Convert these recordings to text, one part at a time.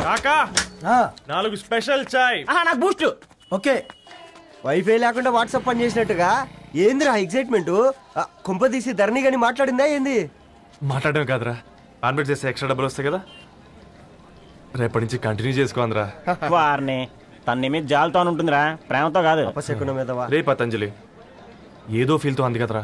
కాకా 4 స్పెషల్ చాయ్. నాకు Boost. Okay. Wifi లేకుండా వాట్సాప్ పని చేసినట్టుగా ఏందిరా ఎక్సైట్మెంట్? కుంప తీసి ధరణి గాని మాట్లాడిందా ఏంది? మాట్లాడడం కాదురా, కాన్వర్ట్ చేస్తే ఎక్స్ట్రా డబ్బులు వస్తాయి కదా, రేపటి నుంచి కంటిన్యూ చేసుకోందిరా. వారిని తన మీద జాలతో ఉంటుందిరా, ప్రేమతో కాదు. అపశకునం మీదవా? రే పతంజలి, ఏదో ఫీల్తో అంది కదరా,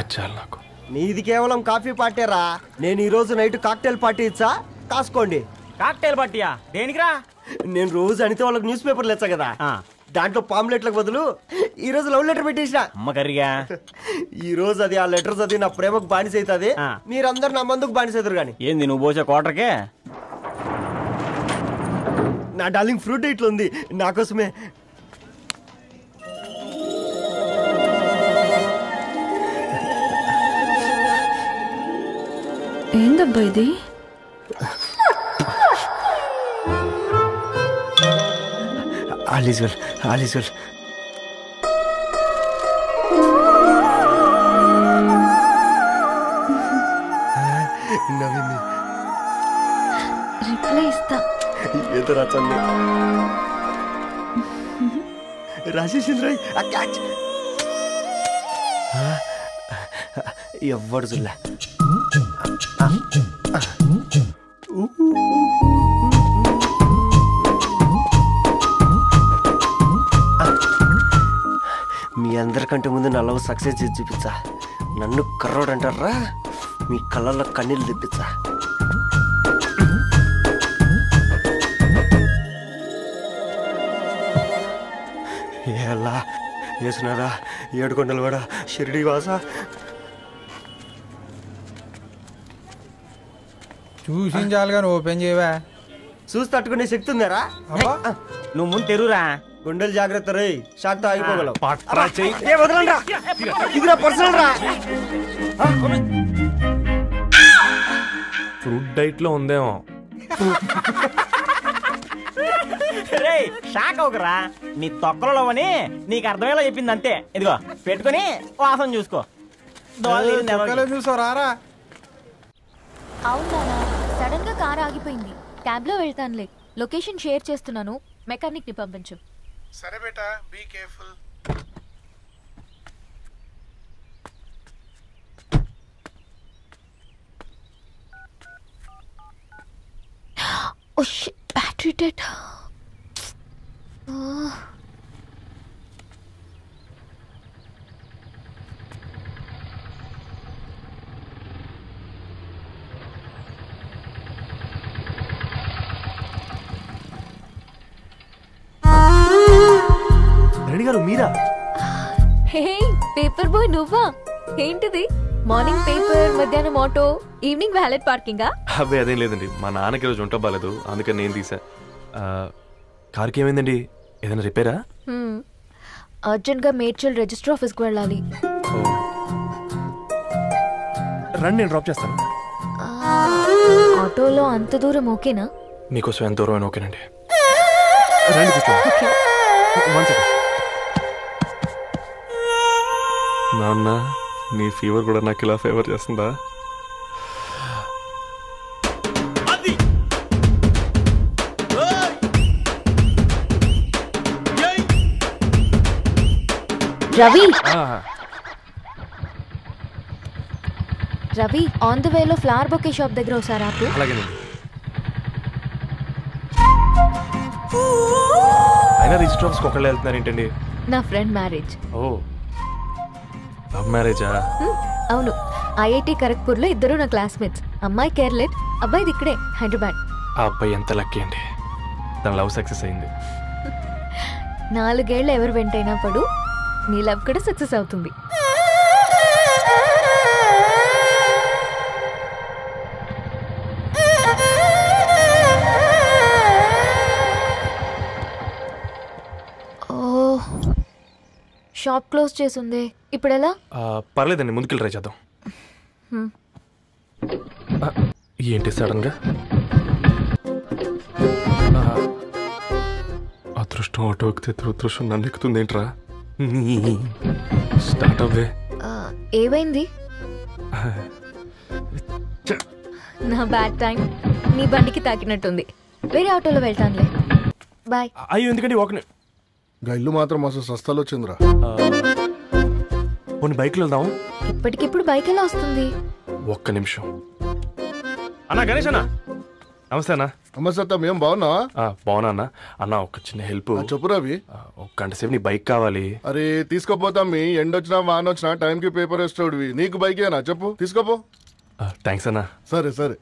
అచ్చాలి నాకు. నీది కేవలం కాఫీ పార్టీరా. నేను ఈ రోజు నైట్ కాక్టైల్ పార్టీ ఇచ్చా, కాసుకోండి. కాక్టైల్ పార్టీయా? దేనికిరా? నేను రోజు అనితే వాళ్ళకి న్యూస్ పేపర్లు ఇచ్చా కదా, దాంట్లో పాంప్లెట్లకు బదులు ఈ రోజు లవ్ లెటర్ పెట్టేసిన. అమ్మకరిగా ఈ రోజు అది ఆ లెటర్ చదివి నా ప్రేమకు బానిస అవుతుంది, మీరందరు నా మందుకు బానిస అవుతారు. కానీ ఏంది నువ్వు పోసే కోటర్కే? నా డార్లింగ్ ఫ్రూట్ ఇట్లా ఉంది నా కోసమే. ఏందబ్బా ఇది? All is well, all is well. నవ్వింది. రిప్లై ఇస్తా. ఏదో రాచండి రాజేసింద్ర క్యాచ్. ఎవ్వడు చూడలే. మీ అందరికంటే ముందు నా లవ్ సక్సెస్ చేసి చూపించా. నన్ను కర్రోడు అంటారా, మీ కళ్ళల్లో కన్నీళ్ళు తెప్పించా. ఎలా వేసినారా ఏడుకొండలు కూడా షిరిడి వాస. చూసించాలిగా ఓపెన్ చేయవా? చూసి తట్టుకునే శక్తి ఉందారా? నువ్వు ముందు తెరురా. గుండెలు జాగ్రత్త రే, షాక్తో ఆగిపోగలవు. ఫ్రూట్ డైట్ లో ఉందేమో. షాక్ అవకరా, నీ తొక్కలలో అని నీకు అర్థమయ్యేలా చెప్పింది అంతే. ఇదిగో పెట్టుకుని వాసన చూసుకో. చూసారా? అవునా, సడన్ గా కార్ ఆగిపోయింది. క్యాబ్ లో వెళ్తానులే. లొకేషన్ షేర్ చేస్తున్నాను, మెకానిక్ ని పంపించు. సరే బేటా, be careful. Oh shit, battery dead. Reddy గారు మీరా? హే పేపర్ బాయ్, నువ్వా? ఏంటిది? మార్నింగ్ పేపర్, మధ్యాహ్నం ఆటో, ఈవినింగ్ వ్యాలెట్ పార్కింగా? అబ్బాయి అదేం లేదండి, మా నాన్నకి రోజు ఉంట బాగాలేదు, అందుకని నేను తీసా. కార్కి ఏమైందండి? ఏదైనా రిపేరా? అర్జెంట్ గా మేడ్చల్ రిజిస్టర్ ఆఫీస్ కు వెళ్ళాలి. రండి, నేను డ్రాప్ చేస్తాను. ఆటోలో అంత దూరం ఓకేనా? మీకోసం ఎంత దూరం అయినా ఓకేనండి. రండి కూర్చోండి. నాన్న, నీ ఫీవర్ కూడా నాకు ఇలా ఫేవర్ చేస్తుందా? రవి, రవి ఆన్ ద వేలో ఫ్లవర్ బొకే షాప్ దగ్గర ఒకసారి ఆపు. అలాగేనండి. అయినా రిజిస్టర్ ఆఫీస్కి ఒకళ్ళు వెళ్తున్నారు ఏంటండి? నా ఫ్రెండ్ మ్యారేజ్. ఓ, లవ్ మ్యారేజా? అవును, ఐఐటి ఖరగ్పూర్ లో ఇద్దరు నా క్లాస్మేట్స్. అమ్మాయి కేర్లెట్, అబ్బాయిది ఇక్కడే హైదరాబాద్. ఆ అబ్బాయి ఎంత లక్కీ అండి, తన లవ్ సక్సెస్ అయింది. 4 ఏళ్ళు ఎవరు వెంటైనా పడు, నీ లవ్ కూడా సక్సెస్ అవుతుంది. షాప్ క్లోజ్ చేసింది, ఇప్పుడు ఎలా? పర్లేదండి, ముందుకెళ్ళి ట్రై చేద్దాం. ఏంటి సడన్ గా? అదృష్టం ఆటో ఎక్కితే దురదృష్టం నన్ను ఎక్కుతుంది ఏంట్రా? స్టార్ట్ అవ్వే. ఏమైంది? నా బ్యాడ్ టైం. నీ బండికి తాకినట్టుంది. వేరే ఆటోలో వెళ్తానులే. బాయ్. అయ్యో ఎందుకండి ఒక ఇల్లు మాత్రం మస్తు సస్తాలో వచ్చిందిరా. కొన్ని బైక్లో వెళ్దాం. ఇప్పటికిప్పుడు బైక్ ఎలా వస్తుంది? ఒక్క నిమిషం. అన్నా గణేష్ అన్న, నమస్తే అన్న. నమస్తే, ఏం బాగున్నావా? బాగున్నా అన్న. అన్న ఒక చిన్న హెల్ప్. చెప్పు రవి. ఒక గంట సేపు నీ బైక్ కావాలి. అరే తీసుకోపోతాం, మీ ఎండొచ్చినా వానొచ్చినా టైంకి పేపర్ వేస్తాడువి. నీకు బైక్ ఏనా చెప్పు, తీసుకోపో. థ్యాంక్స్ అన్న. సరే సరే.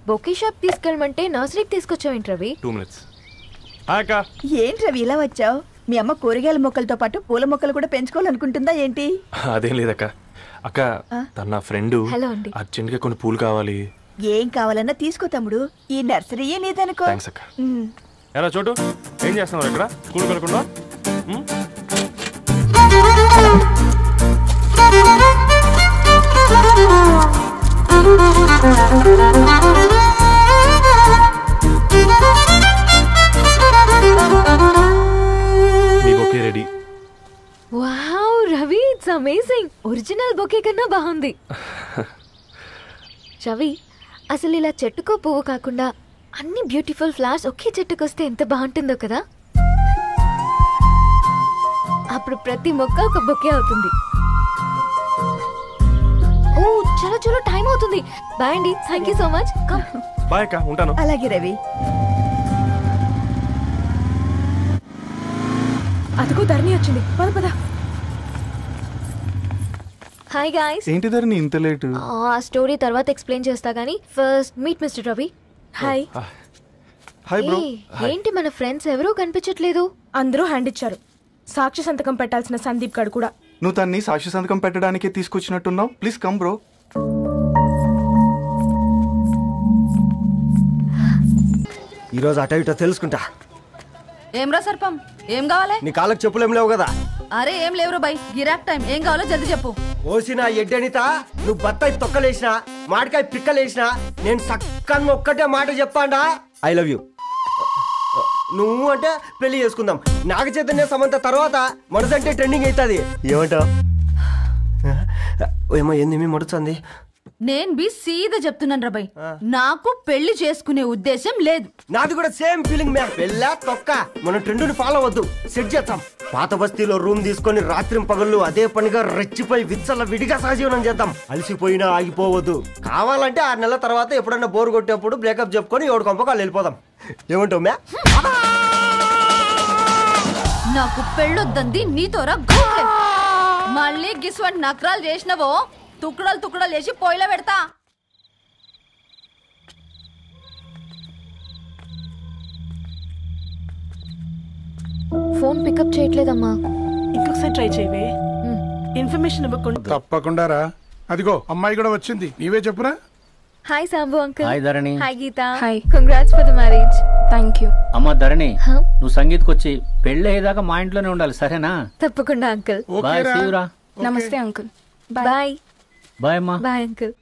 బొకే షాప్ తీసుకెళ్ళమంటే నర్సరీకి తీసుకొచ్చావేంటి రవి? 2 minutes. ఏంటి రవి ఇలా వచ్చావు? మీ అమ్మ కూరగాయల మొక్కలతో పాటు పూల మొక్కలు కూడా పెంచుకోవాలనుకుంటుందా ఏంటి? అదేం లేదక్క. అక్క తన నా ఫ్రెండ్. హలో అండి. అర్జెంట్ గా కొన్ని పూలు కావాలి. ఏం కావాలన్నా తీసుకో తమ్ముడు, ఈ నర్సరీయే నీదనుకో. థ్యాంక్స్ అక్క. ఎలా చోటు ఏం చేస్తున్నావు ఇక్కడ? స్కూల్ కనుకుండా మీ bouquet ready. Wow Ravi, it's amazing. Original bouquet కన్నా బాగుంది. రవి, అసలు ఇలా చెట్టుకో పువ్వు కాకుండా అన్ని బ్యూటిఫుల్ ఫ్లవర్స్ ఒకే చెట్టుకు వస్తే ఎంత బాగుంటుందో కదా. అప్పుడు ప్రతి మొక్క ఒక బొకే అవుతుంది. ఓ చలో చలో, టైం అవుతుంది. బాయ్ అండి, thank you so much. Bye అక్క, ఉంటాను. అలాగే రవి. అదిగో ధరణి వచ్చింది, పద పద. Hi guys. ఏంటి ధరణి ఇంత లేట్? ఆ స్టోరీ తర్వాత ఎక్స్ప్లెయిన్ చేస్తా గానీ first meet mister Ravi. Hi. Hi bro. ఏంటి మన ఫ్రెండ్స్ ఎవరూ కనిపించట్లేదు? అందరూ హ్యాండ్ ఇచ్చారు. సాక్షి సంతకం పెట్టాల్సిన సందీప్ గడు కూడా. నువ్వు తన్ని సాక్షి సంతకం పెట్టడానికే తీసుకొచ్చినట్టున్నావు. Please come bro. ఈరోజు అటో ఇటో తెలుసుకుంటా. ఏమ్రా సర్పం, ఏం కావాలి? నీ కాళ్ళకు చెప్పులేం లేవు కదా? అరే ఏం లేవురా బై, గిరాక్ టైం. ఏం కావాలో జల్దీ చెప్పు. ఓసిన ఎడ్డనిత, నువ్వు బత్తాయి తొక్కలేసినా మాడికాయ పిక్కలేసినా నేను సక్కగా ఒక్కటే మాట చెప్పాడా, ఐ లవ్ యూ. నువ్వు అంటే పెళ్లి చేసుకుందాం. నాగ చైతన్య సమంత తర్వాత మనసంటే ట్రెండింగ్ అవుతుంది. ఏమంటావు? ఏమో ఏంది మడుతుంది. నేను బి సీదా చెప్తున్నాను రా బై, నాకు పెళ్లి చేసుకునే ఉద్దేశం లేదు. నాది కూడా సేమ్ ఫీలింగ్ మ్యామ్. పెళ్ళా తొక్క, మనం ట్రెండ్ని ఫాలో అవద్దు, సెట్ చేద్దాం. పాత బస్తీలో రూమ్ తీసుకొని రాత్రి పగళ్ళు అదే పనిగా రెచ్చిపోయి విచ్చల విడిగా సహజీవనం చేద్దాం. అలసిపోయినా ఆగిపోవద్దు. కావాలంటే 6 నెలల తర్వాత ఎప్పుడన్నా బోర్ కొట్టేప్పుడు బ్రేకప్ చెప్పుకొని ఎవడు కొంపకాలు వెళ్ళిపోదాం. ఏమంటావు మ్యా? నాకు పెళ్ళొద్దంది నీతోరా గోలే. మళ్ళీ గిస్వంటి నక్రాలు చేసినవో తుక్కడలు తుక్కడలు చేసి పొయ్యిలో పెడతా. ఫోన్ పికప్ చేయట్లేదమ్మా. ఇంకొకసారి ట్రై చేయవే. ఇన్ఫర్మేషన్ ఇవ్వకుండా. తప్పకుండా రా. అదిగో అమ్మాయి కూడా వచ్చింది, నీవే చెప్పురా. Hi Sambu uncle. Hi Dharani. Hi Geetha. Hi. Congrats for the marriage. Thank you. అమ్మ ధరణి, నువ్వు సంగీత్కి వచ్చి పెళ్ళి అయ్యేదాకా మా ఇంట్లోనే ఉండాలి, సరేనా? తప్పకుండా అంకుల్. బాయ్, సీ యు రా. నమస్తే అంకుల్. బాయ్. బాయ్ అమ్మా. Bye uncle.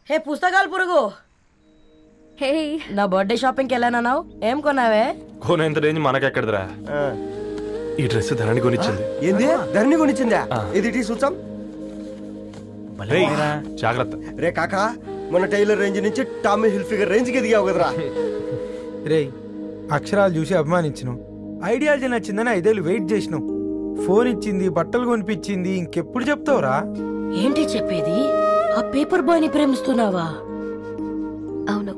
హే పుస్తకాలు పురుగు, హే నా బర్త్డే షాపింగ్కి వెళ్ళానన్నావు, ఏం కొన్నావే? కోనేంత రేంజ్ మనకెక్కడదిరా. ఈ డ్రెస్ ధరణి కొనిచ్చింది. ఏంది ధరణి కొనిచ్చిందా? ఇది చూసాం. జాగ్రత్త రే కాకా, మన టైలర్ రేంజ్ నుంచి టామీ హిల్ఫిగర్ రేంజ్ కి ఎదిగావు కదరా. రే అక్షరాలు చూసి అభిమానించినావు, ఐడియాలజీ నచ్చిందని 5 ఏళ్ళు వెయిట్ చేసినావు. ఫోన్ ఇచ్చింది, బట్టలు కొనిపించింది, ఇంకెప్పుడు చెప్తావురా? ఏంటి చెప్పేది? ఆ పేపర్ బాయ్ ని ప్రేమిస్తున్నావా? అవును,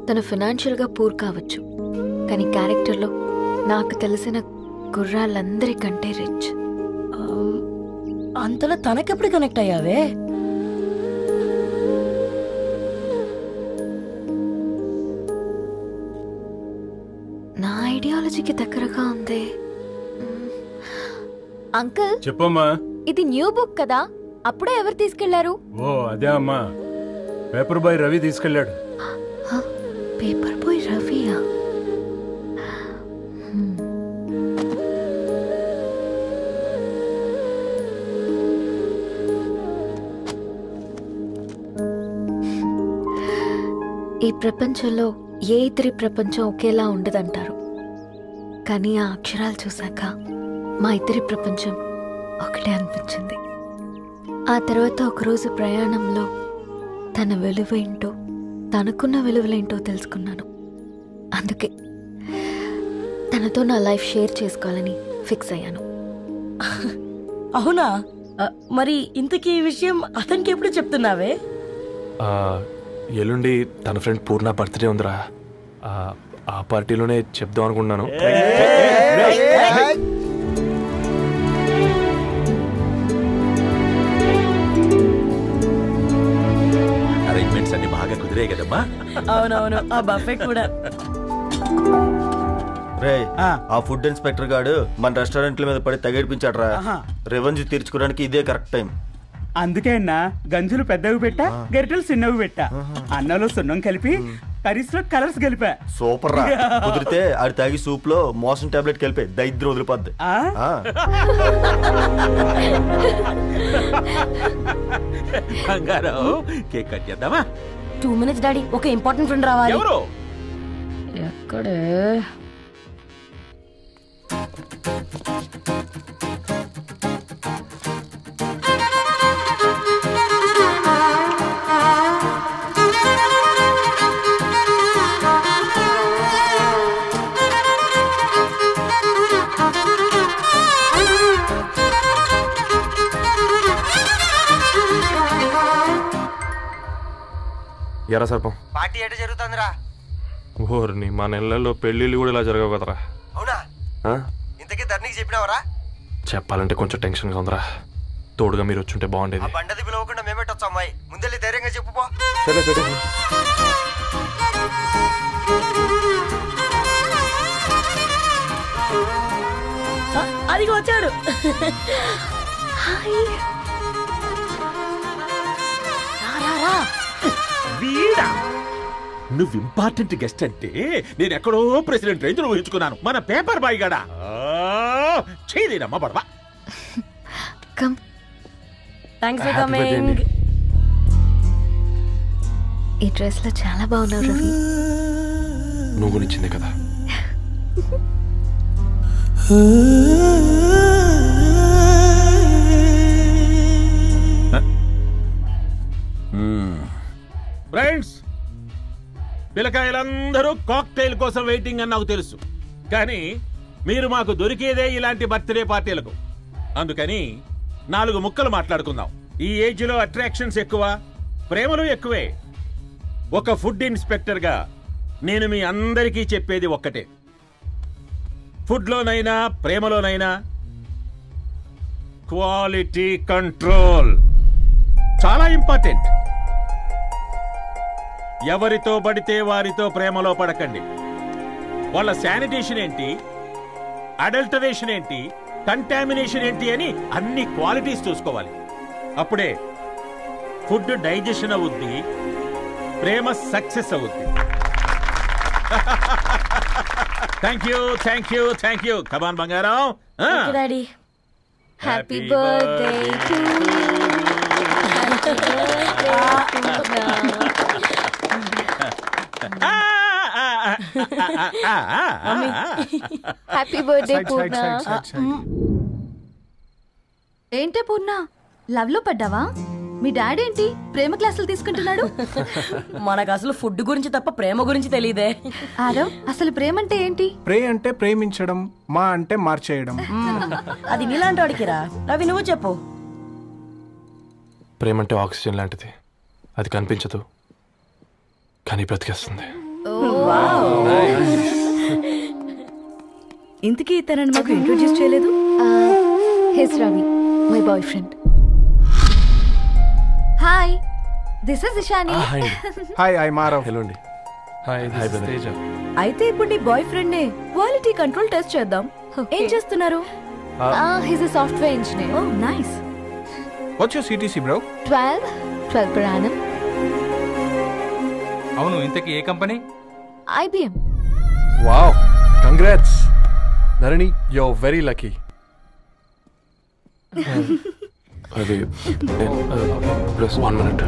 తను ఫైనాన్షియల్ గా పూర్ కావచ్చు, కానీ క్యారెక్టర్ లో నాకు తెలిసిన గుర్రాలందరికంటే రిచ్. అంతలో తనకెప్పుడు కనెక్ట్ అయ్యావే? నా ఐడియాలజీకి దగ్గరగా ఉంది. అంకుల్ చెప్పమ్మా. ఇది న్యూ బుక్ కదా, అప్పుడే ఎవరు తీసుకెళ్లారు? ఓ అదే అమ్మా, పేపర్ బాయ్ రవి తీసుకెళ్ళాడు. పేపర్ బాయ్ రవియా? ఈ ప్రపంచంలో ఏ ఇద్దరి ప్రపంచం ఒకేలా ఉండదంటారు, కానీ ఆ అక్షరాలు చూశాక మా ఇద్దరి ప్రపంచం ఒకటే అనిపించింది. ఆ తర్వాత ఒకరోజు ప్రయాణంలో తన విలువేంటో, తనకున్న విలువలేంటో తెలుసుకున్నాను. అందుకే తనతో నా లైఫ్ షేర్ చేసుకోవాలని ఫిక్స్ అయ్యాను. అవునా? మరి ఇంతకీ ఈ విషయం అతనికి ఎప్పుడు చెప్తున్నావే? ఎల్లుండి తన ఫ్రెండ్ పూర్ణ బర్త్డే ఉందిరా, ఆ పార్టీలోనే చెప్దాం అనుకున్నాను. అరేంజ్మెంట్స్ అన్ని బాగా కుదిరే కదమ్మా. అవునవును, ఆ బఫే కూడా. రే, ఆ ఫుడ్ ఇన్స్పెక్టర్ గాడు మన రెస్టారెంట్ల మీద పడి తగేడిపించాడు రా. రెవెన్యూ తీర్చుకోవడానికి ఇదే కరెక్ట్ టైం. అందుకే అన్న గంజులు పెద్దవి పెట్టా, గరిటెలు చిన్నవి పెట్టా, అన్నంలో సున్నం కలిపి కర్రీస్ లో కలర్స్ కలిపా. సూపర్ రా. కుదిరితే ఆడి తాగి సూప్ లో మోషన్ టాబ్లెట్ కలిపి దరిద్రం వదిలిపోద్ది. కేక్ కట్ చేద్దామా? 2 minutes డాడీ, ఒక ఇంపార్టెంట్ ఫ్రెండ్ రావాలి. ఎవరు? ఎక్కడే? ఎరా సర్పం, పార్టీ ఎట జరుగుతుందిరా? ఓర్ని మా నెలల్లో పెళ్ళిళ్ళు కూడా ఇలా జరగవు కదరా. అవునా? ఇంతకీ ధరణికి చెప్పినావరా? చెప్పాలంటే కొంచెం టెన్షన్గా ఉందిరా. తోడుగా మీరు వచ్చుంటే బాగుండేది. బండది పిలవకుండా మేమేటొచ్చా అమ్మాయి? ముందెళ్ళి ధైర్యంగా చెప్పుపో. సరే సరే. అదిగో వచ్చాడు. వీడా? నువ్వు ఇంపార్టెంట్ గెస్ట్ అంటే నేను ఎక్కడో ప్రెసిడెంట్ రేంజ్ ఊహించుకున్నాను. మన పేపర్ బాయ్ గడా చేయలేనమ్మా బడవా. Thanks for coming. ఈ డ్రెస్ లో చాలా బాగున్నావు రవి. నువ్వు గురించిందే కదా. ఫ్రెండ్స్, పిల్లకాయలందరూ కాక్టైల్ కోసం వెయిటింగ్ అని నాకు తెలుసు, కానీ మీరు మాకు దొరికేదే ఇలాంటి బర్త్డే పార్టీలకు. అందుకని 4 ముక్కలు మాట్లాడుకుందాం. ఈ ఏజ్ లో అట్రాక్షన్స్ ఎక్కువ, ప్రేమలు ఎక్కువే. ఒక ఫుడ్ ఇన్స్పెక్టర్ గా నేను మీ అందరికీ చెప్పేది ఒక్కటే, ఫుడ్లోనైనా ప్రేమలోనైనా క్వాలిటీ కంట్రోల్ చాలా ఇంపార్టెంట్. ఎవరితో పడితే వారితో ప్రేమలో పడకండి. వాళ్ళ శానిటేషన్ ఏంటి, అడల్టరేషన్ ఏంటి, కంటామినేషన్ ఏంటి అని అన్ని క్వాలిటీస్ చూసుకోవాలి. అప్పుడే ఫుడ్ డైజెషన్ అవుద్ది, ప్రేమ సక్సెస్ అవుద్ది. Thank you, thank you, thank you. Come on బంగారం. Daddy, happy birthday to happy birthday Purna. ఏంటే పూర్ణ, లవ్ లో పడ్డావా? మీ డాడీ ఏంటి ప్రేమ క్లాసులు తీసుకుంటున్నాడు? మనకు అసలు ఫుడ్ గురించి తప్ప ప్రేమ గురించి తెలియదే. ఆరవ్, అసలు ప్రేమ అంటే ఏంటి? ప్రే అంటే ప్రేమించడం, మా అంటే మార్చేయడం. అది నీలాంటి వాడికిరా. రవి, నువ్వు చెప్పు. ప్రేమ అంటే ఆక్సిజన్ లాంటిది. అది కనిపించదు కానీ బ్రతికేస్తుంది. ఇంతకీ తనని మాకు ఇంట్రొడ్యూస్ చేయలేదు. His Ravi, my boyfriend. Hi, this is Ishani. Hi, I మారవ్. హలో అండి. హాయ్ తేజ. అయితే ఇప్పుడు నీ బాయ్ ఫ్రెండ్ నే క్వాలిటీ కంట్రోల్ టెస్ట్ చేద్దాం. ఏం చేస్తున్నారు? His a software engineer. Oh nice. What's your CTC bro? 12 per annum. అవును, ఇంతకీ ఏ company? IBM. Wow, congrats Narani, you are very lucky. అది ప్లస్ 1 minute.